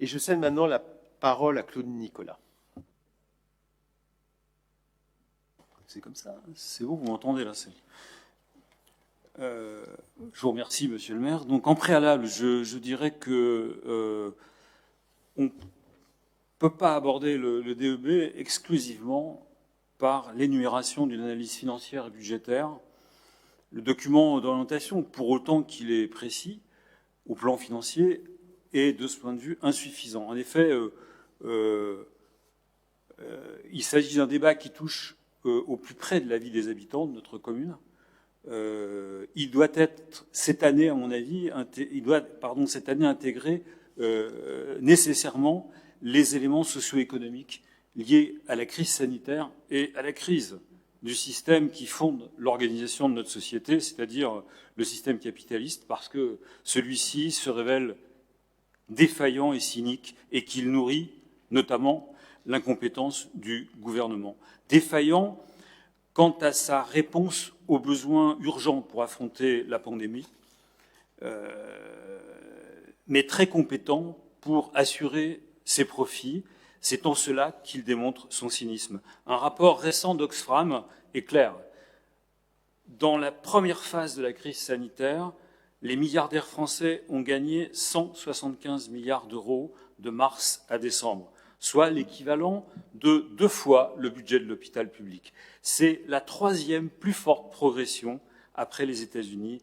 Et je cède maintenant la parole à Claude Nicolas. C'est comme ça, c'est bon, vous m'entendez là. Je vous remercie, monsieur le maire. Donc en préalable, je dirais que on ne peut pas aborder le DEB exclusivement par l'énumération d'une analyse financière et budgétaire. Le document d'orientation, pour autant qu'il est précis au plan financier, est de ce point de vue insuffisant. En effet, il s'agit d'un débat qui touche au plus près de la vie des habitants de notre commune. Il doit être cette année, à mon avis, cette année intégrer nécessairement les éléments socio-économiques liés à la crise sanitaire et à la crise du système qui fonde l'organisation de notre société, c'est-à-dire le système capitaliste, parce que celui-ci se révèle défaillant et cynique et qu'il nourrit notamment l'incompétence du gouvernement. Défaillant quant à sa réponse aux besoins urgents pour affronter la pandémie, mais très compétent pour assurer ses profits. C'est en cela qu'il démontre son cynisme. Un rapport récent d'Oxfam est clair. Dans la première phase de la crise sanitaire, les milliardaires français ont gagné 175 milliards d'euros de mars à décembre, soit l'équivalent de 2 fois le budget de l'hôpital public. C'est la 3e plus forte progression après les États-Unis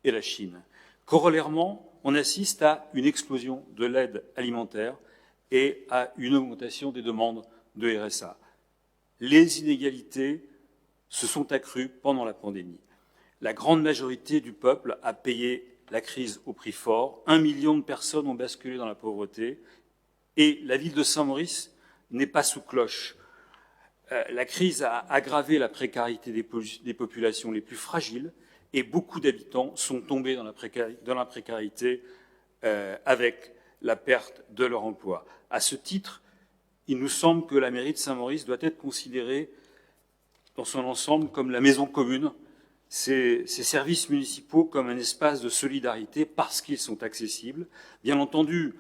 et la Chine. Corollairement, on assiste à une explosion de l'aide alimentaire et à une augmentation des demandes de RSA. Les inégalités se sont accrues pendant la pandémie. La grande majorité du peuple a payé la crise au prix fort. 1 million de personnes ont basculé dans la pauvreté. Et la ville de Saint-Maurice n'est pas sous cloche. La crise a aggravé la précarité des populations les plus fragiles et beaucoup d'habitants sont tombés dans la précarité avec la perte de leur emploi. À ce titre, il nous semble que la mairie de Saint-Maurice doit être considérée dans son ensemble comme la maison commune, ces services municipaux comme un espace de solidarité parce qu'ils sont accessibles. Bien entendu,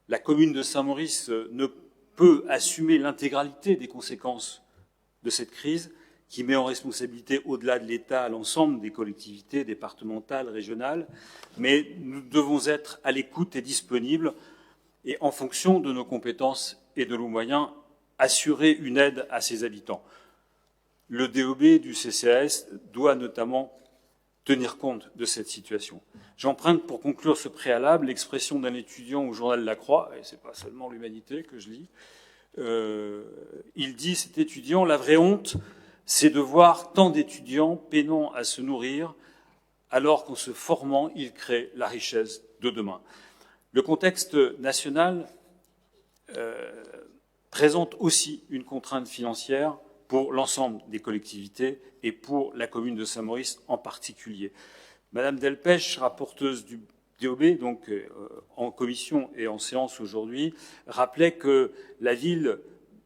la commune de Saint-Maurice ne peut assumer l'intégralité des conséquences de cette crise qui met en responsabilité, au-delà de l'État, l'ensemble des collectivités départementales, régionales, mais nous devons être à l'écoute et disponibles et, en fonction de nos compétences et de nos moyens, assurer une aide à ses habitants. Le DEB du CCAS doit notamment tenir compte de cette situation. J'emprunte pour conclure ce préalable l'expression d'un étudiant au journal La Croix, et c'est pas seulement l'Humanité que je lis. Il dit, cet étudiant, la vraie honte, c'est de voir tant d'étudiants peinant à se nourrir, alors qu'en se formant, ils créent la richesse de demain. Le contexte national présente aussi une contrainte financière pour l'ensemble des collectivités et pour la commune de Saint-Maurice en particulier. Madame Delpech, rapporteuse du DEB, donc en commission et en séance aujourd'hui, rappelait que la ville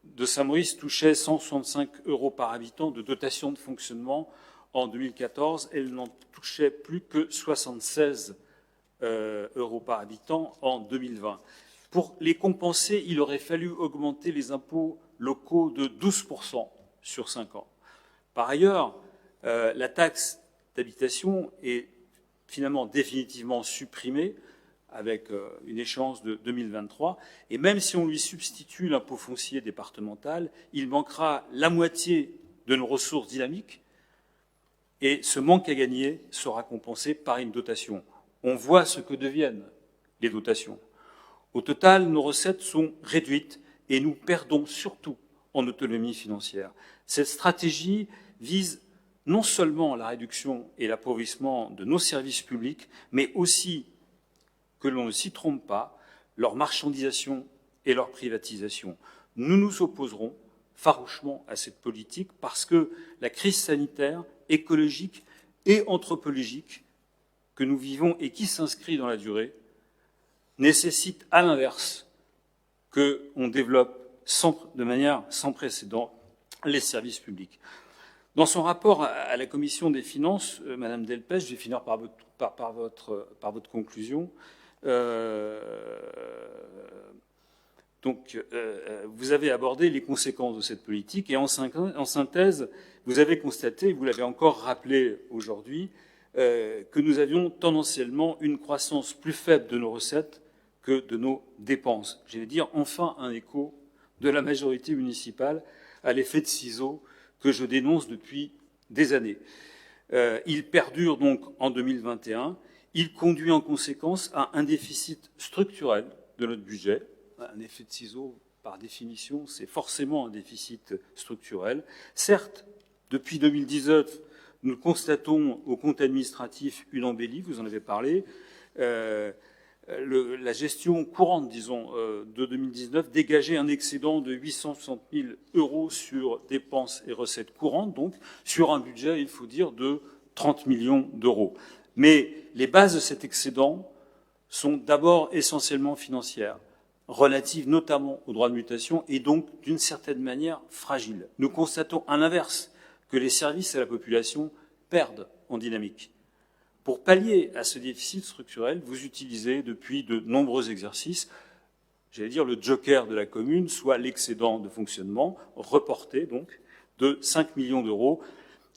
de Saint-Maurice touchait 165 € par habitant de dotation de fonctionnement en 2014. Elle n'en touchait plus que 76 € par habitant en 2020. Pour les compenser, il aurait fallu augmenter les impôts locaux de 12% sur 5 ans. Par ailleurs, la taxe d'habitation est finalement définitivement supprimée avec une échéance de 2023. Et même si on lui substitue l'impôt foncier départemental, il manquera la moitié de nos ressources dynamiques et ce manque à gagner sera compensé par une dotation. On voit ce que deviennent les dotations. Au total, nos recettes sont réduites et nous perdons surtout en autonomie financière. Cette stratégie vise non seulement la réduction et l'appauvrissement de nos services publics, mais aussi, que l'on ne s'y trompe pas, leur marchandisation et leur privatisation. Nous nous opposerons farouchement à cette politique parce que la crise sanitaire, écologique et anthropologique que nous vivons et qui s'inscrit dans la durée nécessite à l'inverse qu'on développe de manière sans précédent les services publics. Dans son rapport à la Commission des finances, Madame Delpech, je vais finir par votre conclusion, Donc, vous avez abordé les conséquences de cette politique et en synthèse, vous avez constaté, vous l'avez encore rappelé aujourd'hui, que nous avions tendanciellement une croissance plus faible de nos recettes que de nos dépenses. J'allais dire enfin un écho de la majorité municipale à l'effet de ciseaux que je dénonce depuis des années. Il perdure donc en 2021. Il conduit en conséquence à un déficit structurel de notre budget. Un effet de ciseaux, par définition, c'est forcément un déficit structurel. Certes, depuis 2019, nous constatons au compte administratif une embellie, vous en avez parlé. La gestion courante, disons, de 2019 dégageait un excédent de 860 000 € sur dépenses et recettes courantes, donc sur un budget, il faut dire, de 30 millions d'euros. Mais les bases de cet excédent sont d'abord essentiellement financières, relatives notamment aux droits de mutation et donc d'une certaine manière fragiles. Nous constatons à l'inverse que les services à la population perdent en dynamique. Pour pallier à ce déficit structurel, vous utilisez depuis de nombreux exercices, j'allais dire le joker de la commune, soit l'excédent de fonctionnement, reporté donc, de 5 millions d'euros,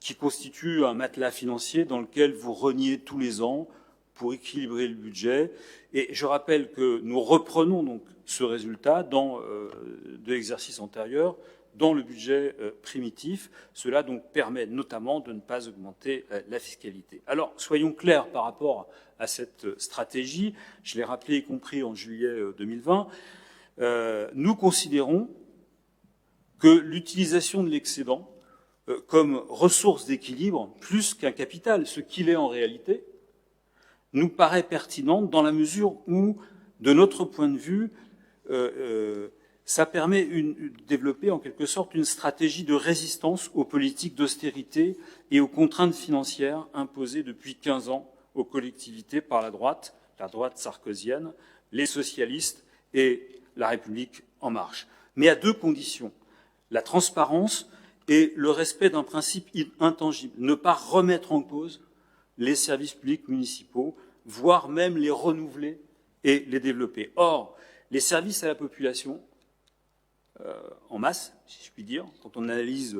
qui constitue un matelas financier dans lequel vous reniez tous les ans pour équilibrer le budget. Et je rappelle que nous reprenons donc ce résultat de l'exercice antérieur dans le budget primitif. Cela donc permet notamment de ne pas augmenter la fiscalité. Alors, soyons clairs par rapport à cette stratégie. Je l'ai rappelé, y compris en juillet 2020. Nous considérons que l'utilisation de l'excédent comme ressource d'équilibre, plus qu'un capital, ce qu'il est en réalité, nous paraît pertinente dans la mesure où, de notre point de vue, ça permet de développer en quelque sorte une stratégie de résistance aux politiques d'austérité et aux contraintes financières imposées depuis 15 ans aux collectivités par la droite sarkozienne, les socialistes et la République en marche. Mais à deux conditions, la transparence et le respect d'un principe intangible, ne pas remettre en cause les services publics municipaux, voire même les renouveler et les développer. Or, les services à la population, en masse, si je puis dire, quand on analyse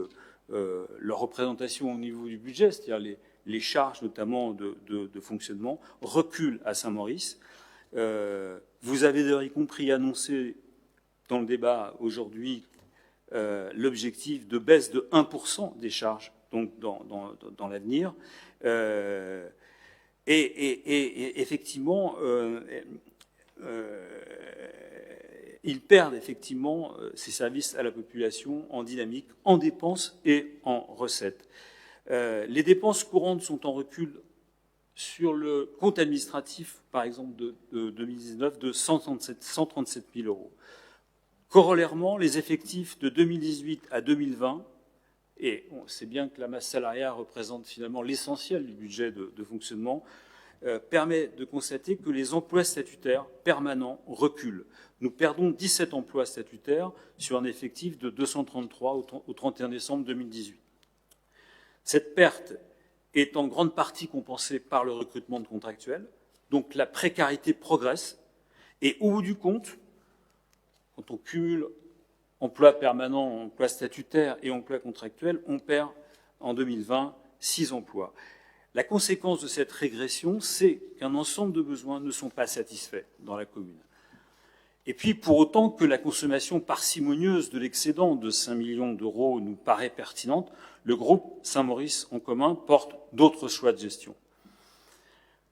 leur représentation au niveau du budget, c'est-à-dire les charges notamment de fonctionnement, reculent à Saint-Maurice. Vous avez d'ailleurs y compris annoncé dans le débat aujourd'hui l'objectif de baisse de 1% des charges donc dans l'avenir. Et effectivement, ils perdent effectivement ces services à la population en dynamique, en dépenses et en recettes. Les dépenses courantes sont en recul sur le compte administratif, par exemple, de 2019, de 137 000 €. Corollairement, les effectifs de 2018 à 2020, et on sait bien que la masse salariale représente finalement l'essentiel du budget de fonctionnement, permet de constater que les emplois statutaires permanents reculent. Nous perdons 17 emplois statutaires sur un effectif de 233 au 31 décembre 2018. Cette perte est en grande partie compensée par le recrutement de contractuels, donc la précarité progresse, et au bout du compte, quand on cumule emploi permanent, emploi statutaire et emploi contractuel, on perd en 2020 6 emplois. La conséquence de cette régression, c'est qu'un ensemble de besoins ne sont pas satisfaits dans la commune. Et puis, pour autant que la consommation parcimonieuse de l'excédent de 5 millions d'euros nous paraît pertinente, le groupe Saint-Maurice en commun porte d'autres choix de gestion.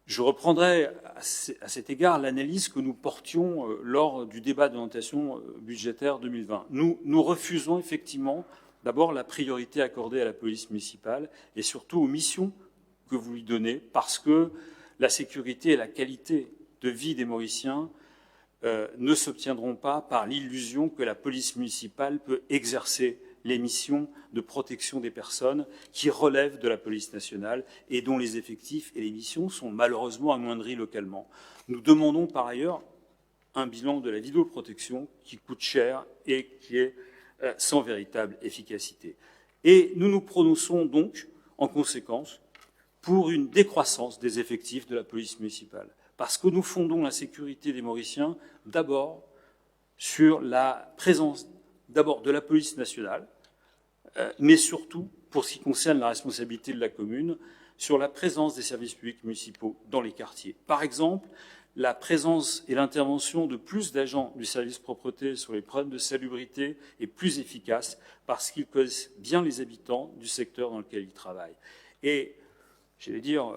Je reprendrai à cet égard l'analyse que nous portions lors du débat d'orientation budgétaire 2020. Nous refusons effectivement d'abord la priorité accordée à la police municipale et surtout aux missions que vous lui donnez, parce que la sécurité et la qualité de vie des Mauriciens ne s'obtiendront pas par l'illusion que la police municipale peut exercer les missions de protection des personnes qui relèvent de la police nationale et dont les effectifs et les missions sont malheureusement amoindris localement. Nous demandons par ailleurs un bilan de la vidéoprotection qui coûte cher et qui est sans véritable efficacité. Et nous nous prononçons donc, en conséquence, pour une décroissance des effectifs de la police municipale, parce que nous fondons la sécurité des Mauriciens d'abord sur la présence d'abord de la police nationale, mais surtout, pour ce qui concerne la responsabilité de la commune, sur la présence des services publics municipaux dans les quartiers. Par exemple, la présence et l'intervention de plus d'agents du service propreté sur les problèmes de salubrité est plus efficace parce qu'ils connaissent bien les habitants du secteur dans lequel ils travaillent. Et, j'allais dire,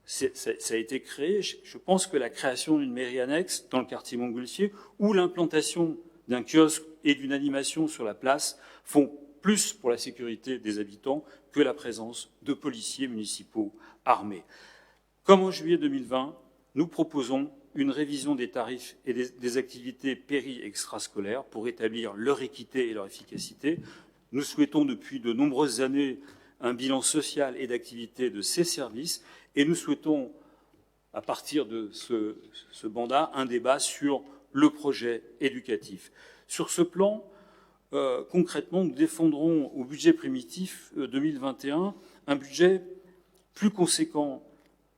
ça a été créé, je pense que la création d'une mairie annexe dans le quartier Montgolfier ou l'implantation d'un kiosque et d'une animation sur la place font plus pour la sécurité des habitants que la présence de policiers municipaux armés. Comme en juillet 2020, nous proposons une révision des tarifs et des activités péri-extrascolaires pour établir leur équité et leur efficacité. Nous souhaitons depuis de nombreuses années un bilan social et d'activité de ces services et nous souhaitons, à partir de ce mandat, un débat sur le projet éducatif. Sur ce plan, concrètement, nous défendrons au budget primitif 2021 un budget plus conséquent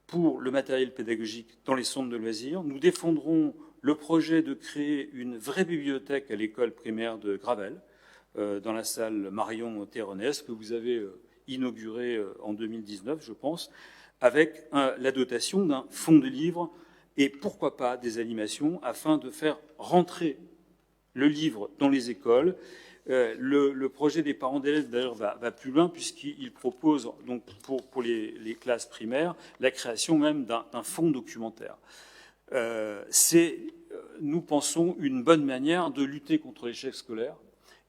pour le matériel pédagogique dans les centres de loisirs. Nous défendrons le projet de créer une vraie bibliothèque à l'école primaire de Gravel, dans la salle Marion Théronès, que vous avez inaugurée en 2019, je pense, avec la dotation d'un fonds de livres et pourquoi pas des animations afin de faire rentrer le livre dans les écoles. Le projet des parents d'élèves, d'ailleurs, va plus loin puisqu'il propose, donc, pour les classes primaires, la création même d'un fonds documentaire. C'est, nous pensons, une bonne manière de lutter contre l'échec scolaire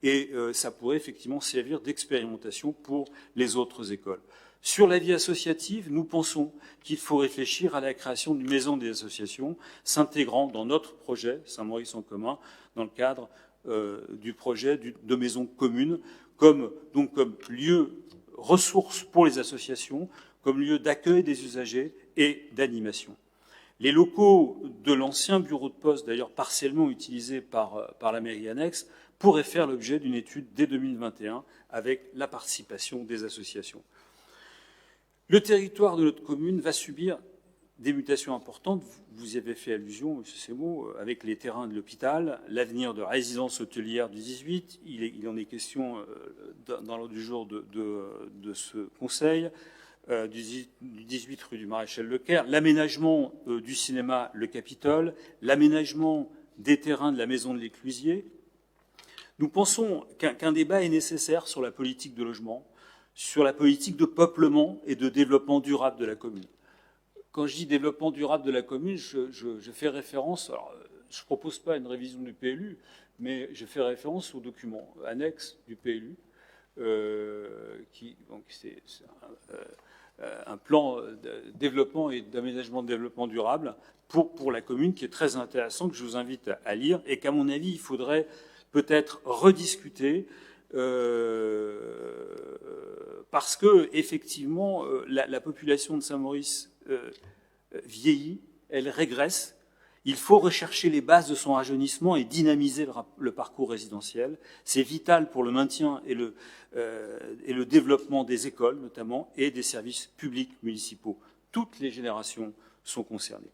et ça pourrait effectivement servir d'expérimentation pour les autres écoles. Sur la vie associative, nous pensons qu'il faut réfléchir à la création d'une maison des associations s'intégrant dans notre projet Saint-Maurice en commun dans le cadre du projet de maison commune, comme lieu ressource pour les associations, comme lieu d'accueil des usagers et d'animation. Les locaux de l'ancien bureau de poste, d'ailleurs partiellement utilisés par la mairie annexe, pourraient faire l'objet d'une étude dès 2021 avec la participation des associations. Le territoire de notre commune va subir des mutations importantes, vous y avez fait allusion, M. Seymour, avec les terrains de l'hôpital, l'avenir de la résidence hôtelière du 18, il en est question dans l'ordre du jour de ce conseil, du 18 rue du Maréchal Leclerc, l'aménagement du cinéma Le Capitole, l'aménagement des terrains de la maison de l'Éclusier. Nous pensons qu'un débat est nécessaire sur la politique de logement, sur la politique de peuplement et de développement durable de la commune. Quand je dis développement durable de la commune, je fais référence, alors je ne propose pas une révision du PLU, mais je fais référence au document annexe du PLU, c'est un plan de développement et d'aménagement de développement durable pour la commune qui est très intéressant, que je vous invite à lire et qu'à mon avis, il faudrait peut-être rediscuter parce que effectivement, la population de Saint-Maurice vieillit, elle régresse. Il faut rechercher les bases de son rajeunissement et dynamiser le parcours résidentiel. C'est vital pour le maintien et le développement des écoles, notamment, et des services publics municipaux. Toutes les générations sont concernées.